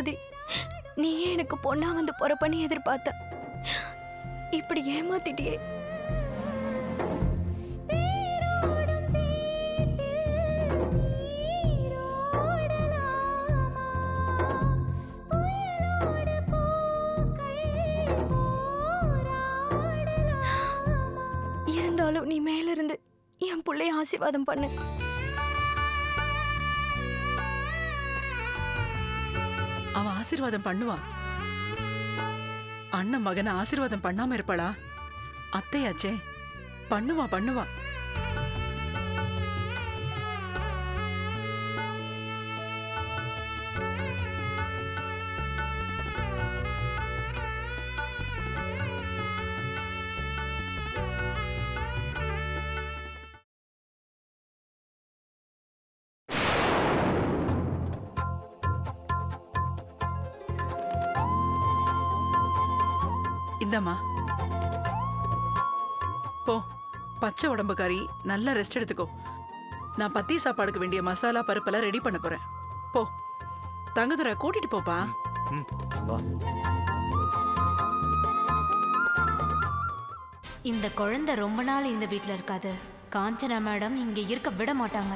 பானுமதி, நீயே எனக்கு பொண்ணா வந்து பொறப்பண்ணி எதிர்பார்த்த. இப்படி ஏமாத்திட்டியே. இருந்தாலும் நீ மேல இருந்து என் புள்ளைய ஆசீர்வாதம் பண்ணு. அவன் ஆசீர்வாதம் பண்ணுவான். அண்ணன் மகனை ஆசீர்வாதம் பண்ணாம இருப்பாளா? அத்தையாச்சே, பண்ணுவா பண்ணுவா. இந்தம்மா போ, பச்சை உடம்புக்காரி, நல்லா ரெஸ்ட் எடுத்துக்கோ. நான் பத்தி சாப்பாடுக்கு வேண்டிய மசாலா பருப்பெல்லாம் ரெடி பண்ண போறேன். போ தங்கதுரை, கூட்டிட்டு போப்பா. இந்த குழந்தை ரொம்ப நாள் இந்த வீட்ல இருக்காது. காஞ்சனா மேடம் இங்க இருக்க விட மாட்டாங்க.